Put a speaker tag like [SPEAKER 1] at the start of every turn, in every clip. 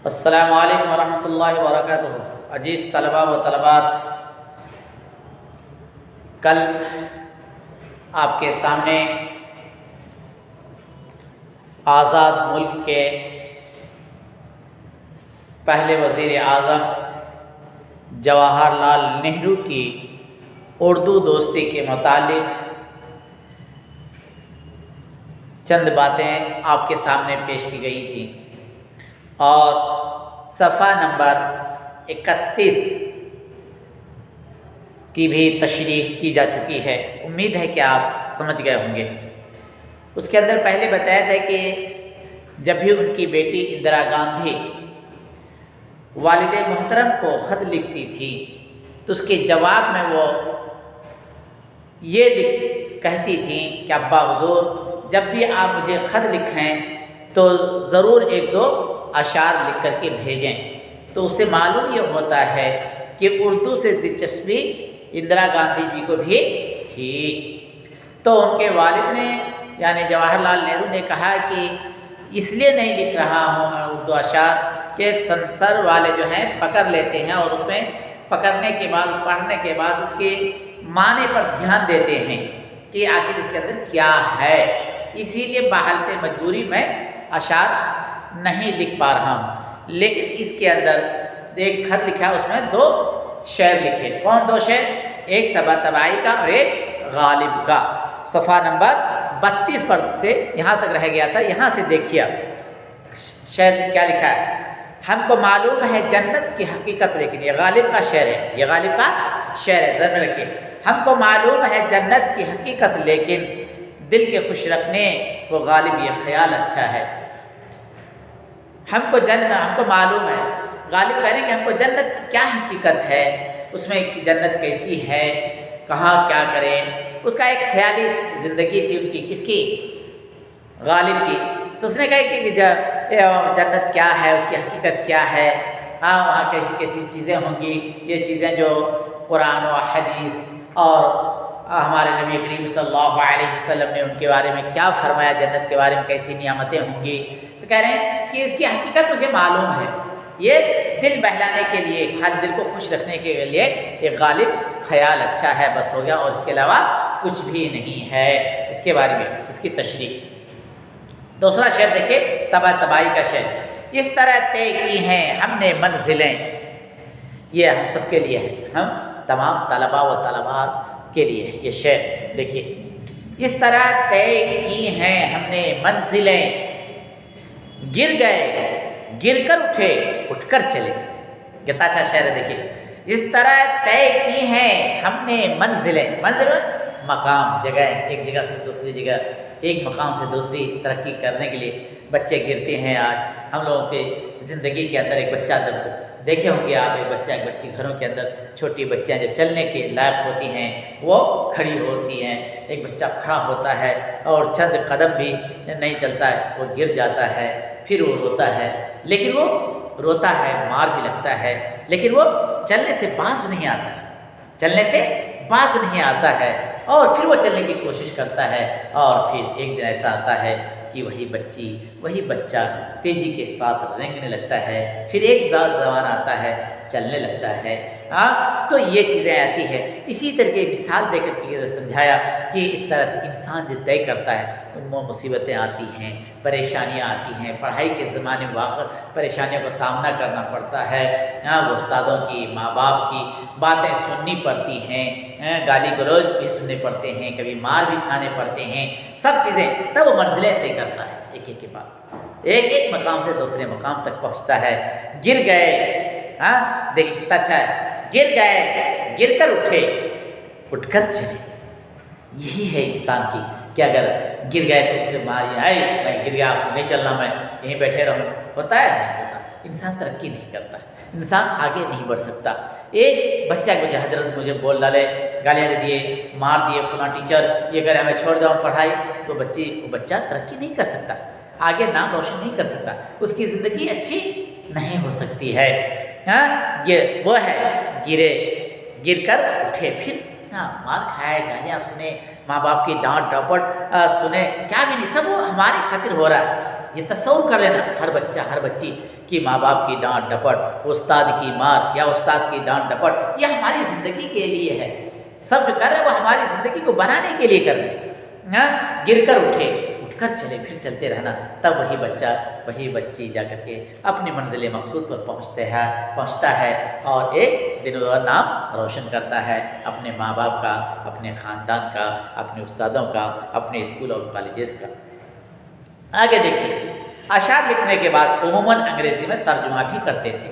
[SPEAKER 1] السلام علیکم ورحمۃ اللہ وبرکاتہ۔ عزیز طلباء و طلبات، کل آپ کے سامنے آزاد ملک کے پہلے وزیر اعظم جواہر لال نہرو کی اردو دوستی کے متعلق چند باتیں آپ کے سامنے پیش کی گئی تھیں اور صفحہ نمبر 31 کی بھی تشریح کی جا چکی ہے۔ امید ہے کہ آپ سمجھ گئے ہوں گے۔ اس کے اندر پہلے بتایا تھا کہ جب بھی ان کی بیٹی اندرا گاندھی والد محترم کو خط لکھتی تھی تو اس کے جواب میں وہ یہ کہتی تھیں کہ ابا حضور، جب بھی آپ مجھے خط لکھیں تو ضرور ایک دو اشعار لکھ کر کے بھیجیں۔ تو اس سے معلوم یہ ہوتا ہے کہ اردو سے دلچسپی اندرا گاندھی جی کو بھی تھی۔ تو ان کے والد نے یعنی جواہر لال نہرو نے کہا کہ اس لیے نہیں لکھ رہا ہوں میں اردو اشعار کہ سنسر والے جو ہیں پکڑ لیتے ہیں اور اس میں پکڑنے کے بعد پڑھنے کے بعد اس کے معنی پر دھیان دیتے ہیں کہ آخر اس کے اندر کیا ہے، اسی لیے بحالت مجبوری میں اشعار نہیں لکھ پا رہا ہوں۔ لیکن اس کے اندر ایک خط لکھا، اس میں دو شعر لکھے۔ کون دو شعر؟ ایک طبع طبائی کا اور ایک غالب کا۔ صفحہ نمبر 32 پر سے یہاں تک رہ گیا تھا، یہاں سے دیکھیے شعر کیا لکھا ہے۔ ہم کو معلوم ہے جنت کی حقیقت، لیکن یہ غالب کا شعر ہے، یہ غالب کا شعر ہے، ذہن میں رکھیے۔ ہم کو معلوم ہے جنت کی حقیقت، لیکن دل کے خوش رکھنے کو غالب یہ خیال اچھا ہے۔ ہم کو معلوم ہے، غالب کہہ رہے ہیں کہ ہم کو جنت کی کیا حقیقت ہے، اس میں جنت کیسی ہے، کہاں کیا کریں، اس کا ایک خیالی زندگی تھی ان کی، کس کی؟ غالب کی۔ تو اس نے کہا کہ جنت کیا ہے، اس کی حقیقت کیا ہے، وہاں کیسی کیسی چیزیں ہوں گی، یہ چیزیں جو قرآن و حدیث اور ہمارے نبی کریم صلی اللہ علیہ وسلم نے ان کے بارے میں کیا فرمایا، جنت کے بارے میں کیسی نعمتیں ہوں گی۔ تو کہہ رہے ہیں کہ اس کی حقیقت مجھے معلوم ہے، یہ دل بہلانے کے لیے، خالی دل کو خوش رکھنے کے لیے ایک غالب خیال اچھا ہے، بس ہو گیا، اور اس کے علاوہ کچھ بھی نہیں ہے۔ اس کے بارے میں اس کی تشریح۔ دوسرا شعر دیکھیں، طبع طبائی کا شعر۔ اس طرح طے کی ہیں ہم نے منزلیں، یہ ہم سب کے لیے ہے، ہم تمام طلباء و طلبات کے لیے ہے یہ شعر۔ دیکھیے، اس طرح طے کی ہیں ہم نے منزلیں، گر گئے گر کر اٹھے اٹھ کر چلے، کتنا اچھا شعر ہے۔ دیکھیے، اس طرح طے کی ہیں ہم نے منزلیں، منزل مقام، جگہ، ایک جگہ سے دوسری جگہ، ایک مقام سے دوسری ترقی کرنے کے لیے بچے گرتے ہیں۔ آج ہم لوگوں کے زندگی کے اندر ایک بچہ دیکھے ہوں گے آپ، ایک بچہ ایک بچی گھروں کے اندر چھوٹی بچیاں جب چلنے کے لائق ہوتی ہیں وہ کھڑی ہوتی ہیں، ایک بچہ کھڑا ہوتا ہے اور چند قدم بھی نہیں چلتا ہے، وہ گر جاتا ہے، پھر وہ روتا ہے، لیکن وہ روتا ہے، مار بھی لگتا ہے، لیکن وہ چلنے سے باز نہیں آتا ہے، چلنے سے باز نہیں آتا ہے، اور پھر وہ چلنے کی کوشش کرتا ہے، اور پھر ایک دن ایسا آتا ہے کہ وہی بچی وہی بچہ تیزی کے ساتھ رینگنے لگتا ہے، پھر ایک زمانہ آتا ہے چلنے لگتا ہے۔ تو یہ چیزیں آتی ہیں۔ اسی طرح کی مثال دے کر کے سمجھایا کہ اس طرح انسان جو طے کرتا ہے ان میں مصیبتیں آتی ہیں، پریشانیاں آتی ہیں، پڑھائی کے زمانے میں واقع پریشانیوں کا سامنا کرنا پڑتا ہے، وہ استادوں کی، ماں باپ کی باتیں سننی پڑتی ہیں، گالی گلوچ بھی سننے پڑتے ہیں، کبھی مار بھی کھانے پڑتے ہیں، سب چیزیں، تب وہ منزلیں طے کرتا ہے، ایک ایک کے بعد ایک ایک مقام سے دوسرے مقام تک پہنچتا ہے۔ گر گئے، دیکھیں کتنا اچھا ہے، گر گئے گر کر اٹھے اٹھ کر چلے۔ یہی ہے انسان کی کہ اگر گر گئے تو اسے ماری آئے، میں گر گیا، نہیں چلنا، میں یہیں بیٹھے رہوں، ہوتا ہے؟ نہیں ہوتا۔ انسان ترقی نہیں کرتا، انسان آگے نہیں بڑھ سکتا۔ ایک بچہ مجھے حضرت مجھے بول ڈالے، گالیاں دے دیے، مار دیے، فلاں ٹیچر یہ کرے، میں چھوڑ جاؤں پڑھائی، تو وہ بچہ ترقی نہیں کر سکتا، آگے نام روشن نہیں کر سکتا، اس کی زندگی اچھی نہیں ہو سکتی ہے۔ وہ ہے گر کر اٹھے، پھر مار کھائے، گالیاں سنے، ماں باپ کی ڈانٹ ڈپٹ سنے، کیا بھی نہیں، سب وہ ہماری خاطر ہو رہا ہے، یہ تصور کر لینا ہر بچہ ہر بچی کہ ماں باپ کی ڈانٹ ڈپٹ، استاد کی مار یا استاد کی ڈانٹ ڈپٹ، یہ ہماری زندگی کے لیے ہے، سب جو کر رہے ہیں وہ ہماری زندگی کو بنانے کے لیے کر رہے ہیں۔ گر کر اٹھے، اٹھ کر چلے، پھر چلتے رہنا، تب وہی بچہ وہی بچی جا کر کے اپنی منزل مقصود پر پہنچتا ہے اور ایک دن وہ نام روشن کرتا ہے اپنے ماں باپ کا، اپنے خاندان کا، اپنے استادوں کا، اپنے اسکول اور کالجز کا۔ آگے دیکھیے، اشعار لکھنے کے بعد عموماً انگریزی میں ترجمہ بھی کرتے تھے۔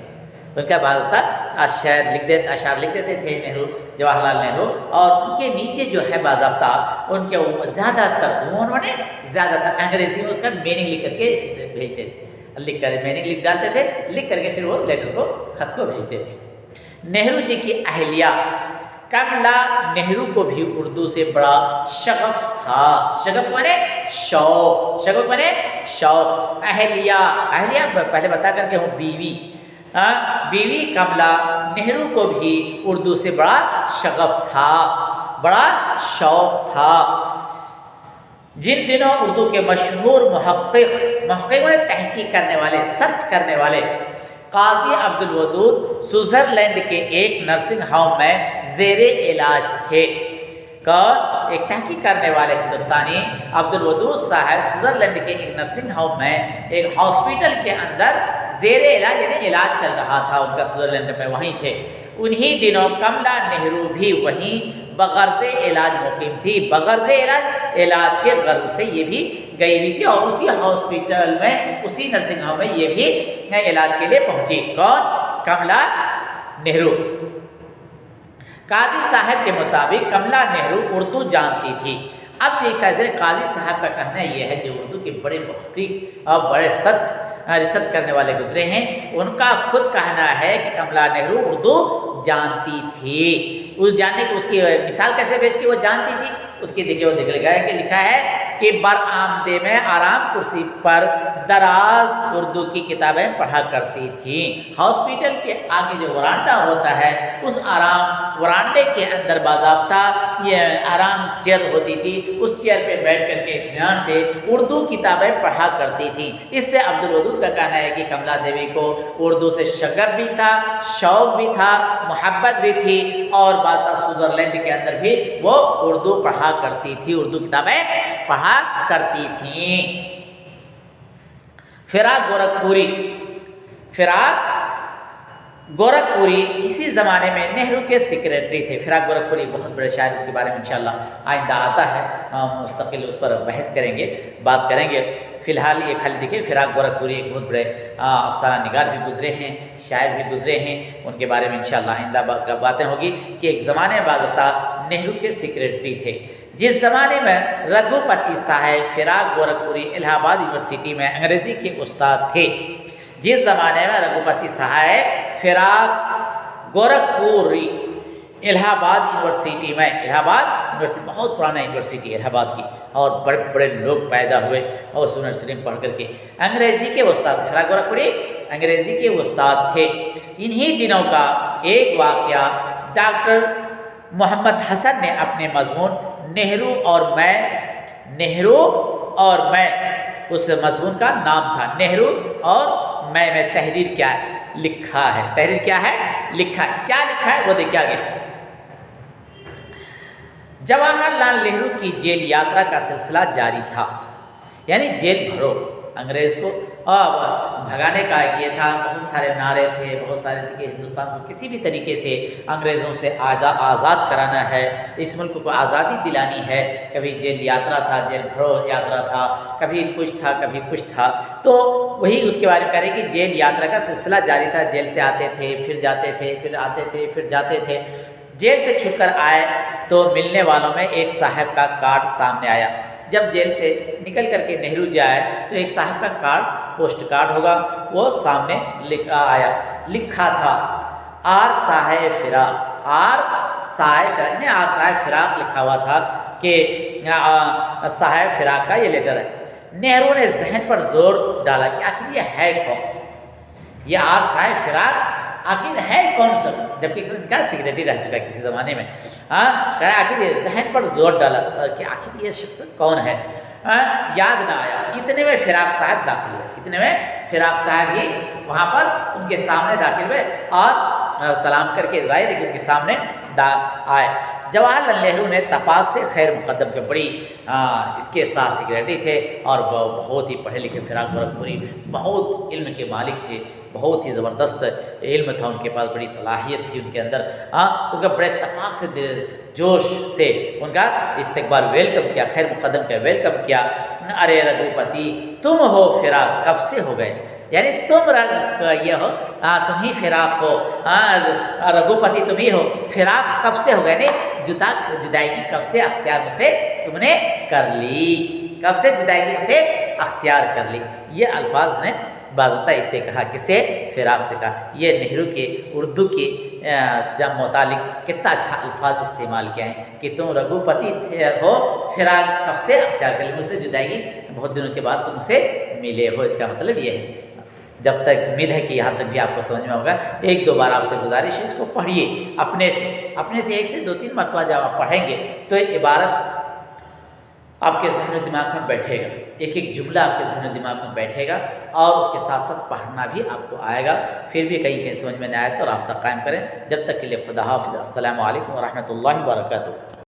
[SPEAKER 1] ان کا بعد ہوتا اشعار لکھ دیتے تھے نہرو، جواہر لال نہرو، اور ان کے نیچے جو ہے باضابطہ ان کے زیادہ تر انہوں نے زیادہ تر انگریزی میں اس کا میننگ لکھ کر کے بھیجتے تھے، لکھ کر میننگ لکھ ڈالتے تھے، لکھ کر کے پھر وہ لیٹر کو خط کو بھیجتے تھے۔ نہرو جی کی اہلیہ کملا نہرو کو بھی اردو سے بڑا شغف تھا۔ شغف مانے شوق، شغف مانے شوق۔ اہلیہ پہلے بتا کر کے ہوں بیوی، بیوی کملا نہرو کو بھی اردو سے بڑا شغف تھا، بڑا شوق تھا۔ جن دنوں اردو کے مشہور محقق نے تحقیق کرنے والے، سرچ کرنے والے قاضی عبدالودود سوئٹزرلینڈ کے ایک نرسنگ ہوم میں زیر علاج تھے۔ ایک تحقیق کرنے والے ہندوستانی عبدالودود صاحب سوئٹزرلینڈ کے ایک نرسنگ ہوم میں، ایک ہاسپٹل کے اندر زیر علاج یعنی علاج چل رہا تھا ان کا، سوئٹزرلینڈ میں وہیں تھے۔ انہی دنوں کملا نہرو بھی وہیں بغرض علاج مقیم تھی۔ بغرض علاج کے غرض سے یہ بھی گئی ہوئی تھی اور اسی ہاسپٹل میں، اسی نرسنگ ہوم میں یہ بھی علاج کے لیے پہنچی۔ کون؟ کملا نہرو۔ قاضی صاحب کے مطابق کملا نہرو اردو جانتی تھی۔ اب یہ قاضی صاحب کا کہنا یہ ہے جو اردو کے بڑے محقق اور بڑے ریسرچ کرنے والے گزرے ہیں، ان کا خود کہنا ہے کہ کملا نہرو اردو جانتی تھی۔ اس جاننے کی اس کی مثال کیسے پیش کی وہ جانتی تھی؟ اس کی دیکھیے وہ لکھا ہے کہ برآمدے میں آرام کرسی پر دراز اردو کی کتابیں پڑھا کرتی تھی۔ ہاسپٹل کے آگے جو ورانڈا ہوتا ہے، اس آرام ورانڈے کے اندر باضابطہ یہ آرام چیئر ہوتی تھی، اس چیئر پہ بیٹھ کر کے اطمینان سے اردو کتابیں پڑھا کرتی تھی۔ اس سے عبدالودود کا کہنا ہے کہ کملا دیوی کو اردو سے شغف بھی تھا، شوق بھی تھا، محبت بھی تھی، اور سوئٹزرلینڈ کے اندر بھی وہ اردو پڑھا کرتی تھی، اردو کتابیں پڑھا کرتی تھیں۔ فراق گورکھپوری کسی زمانے میں نہرو کے سیکریٹری تھے۔ فراق گورکھپوری بہت بڑے شاعر کے بارے میں انشاءاللہ آئندہ آتا ہے، مستقل اس پر بحث کریں گے، بات کریں گے۔ فی الحال یہ خالی دیکھیں، فراق گورکھپوری ایک بہت بڑے افسانہ نگار بھی گزرے ہیں، شاعر بھی گزرے ہیں، ان کے بارے میں انشاءاللہ آئندہ باتیں ہوگی کہ ایک زمانے میں باضابطہ نہرو کے سیکریٹری تھے۔ جس زمانے میں رگھوپتی صاحب فراق گورکھپوری الہ آباد یونیورسٹی میں انگریزی کے استاد تھے۔ جس زمانے میں رگھوپتی صاحب فراق گورکھپوری الہ آباد یونیورسٹی میں، الہ آباد یونیورسٹی بہت پرانا یونیورسٹی الہ آباد کی، اور بڑے بڑے لوگ پیدا ہوئے اور اس یونیورسٹی میں پڑھ کر کے انگریزی کے استاد، فراق گورکھپوری انگریزی کے استاد تھے۔ انہی دنوں کا ایک واقعہ ڈاکٹر محمد حسن نے اپنے مضمون نہرو اور میں، اس مضمون کا نام تھا نہرو اور میں تحریر کیا ہے لکھا ہے، تحریر کیا ہے لکھا ہے، کیا لکھا ہے وہ دیکھا گیا۔ جواہر لال نہرو کی جیل یاترا کا سلسلہ جاری تھا، یعنی جیل بھرو، انگریز کو بھگانے کا یہ تھا، بہت سارے نعرے تھے، بہت سارے تھے کہ ہندوستان کو کسی بھی طریقے سے انگریزوں سے آزاد کرانا ہے، اس ملک کو آزادی دلانی ہے۔ کبھی جیل یاترا تھا، جیل بھرو یاترا تھا، کبھی کچھ تھا، کبھی کچھ تھا، تو وہی اس کے بارے میں کہہ رہے کہ جیل یاترا کا سلسلہ جاری تھا۔ جیل سے آتے تھے، پھر جاتے تھے، پھر آتے تھے، پھر جاتے تھے۔ جیل سے چھوٹ کر آئے تو ملنے والوں میں ایک صاحب کا کارڈ سامنے آیا۔ جب جیل سے نکل کر کے نہرو جائے تو ایک صاحب کا کارڈ، پوسٹ کارڈ ہوگا، وہ سامنے آیا، لکھا تھا آر صاحب فراق، آر صاحب فراق، یعنی آر صاحب فراق لکھا ہوا تھا کہ صاحب فراق کا یہ لیٹر ہے۔ نہرو نے ذہن پر زور ڈالا کہ آخر یہ ہے کون، یہ آر صاحب فراق آخر ہے کون سا، جبکہ ان کا سیکریٹری رہ چکا ہے کسی زمانے میں۔ آخر یہ ذہن پر زور ڈالا کہ آخر یہ شخص کون ہے۔ یاد نہ آیا، اتنے میں فراق صاحب داخل ہوئے، اتنے میں فراق صاحب ہی وہاں پر ان کے سامنے داخل ہوئے اور سلام کر کے ظاہر ہے کہ ان کے سامنے آئے۔ جواہر لال نہرو نے تپاک سے خیر مقدم کے بڑی اس کے ساتھ سیکریٹری تھے اور بہت ہی پڑھے لکھے، فراق برکپوری، بہت علم کے مالک تھے، بہت ہی زبردست علم تھا ان کے پاس، بڑی صلاحیت تھی ان کے اندر، تو ان کا بڑے تپاک سے جوش سے ان کا استقبال ویلکم کیا، خیر مقدم کیا، ویلکم کیا۔ ارے رگھوپتی تم ہو فراق کب سے ہو گئے، یعنی تم یہ ہو، تم ہی فراق ہو، رگھوپتی تم ہی ہو، فراق کب سے ہو گئے، نہیں جدائی کی کب سے اختیار مجھ سے تم نے کر لی، کب سے جدائی کی مجھ سے اختیار کر لی۔ یہ الفاظ نے باضابطہ اس سے کہا، کس سے، فراق سے کہا۔ یہ نہرو کے اردو کے جب متعلق کتنا اچھا الفاظ استعمال کیا ہے کہ تم رگھوپتی ہو، فراق کب سے اختیار کر لی، مجھ سے جدائی کی بہت دنوں کے بعد تم مجھ سے ملے ہو، اس کا مطلب یہ ہے۔ جب تک امید ہے کہ یہاں تک بھی آپ کو سمجھ میں ہوگا، ایک دو بار آپ سے گزارش ہے اس کو پڑھیے اپنے سے ایک سے دو تین مرتبہ جب آپ پڑھیں گے تو یہ عبارت آپ کے ذہن و دماغ میں بیٹھے گا، ایک ایک جملہ آپ کے ذہن و دماغ میں بیٹھے گا اور اس کے ساتھ ساتھ پڑھنا بھی آپ کو آئے گا۔ پھر بھی کہیں سمجھ میں نہ آئے تو رابطہ قائم کریں۔ جب تک کے لیے خدا حافظ، السلام علیکم ورحمۃ اللہ وبرکاتہ۔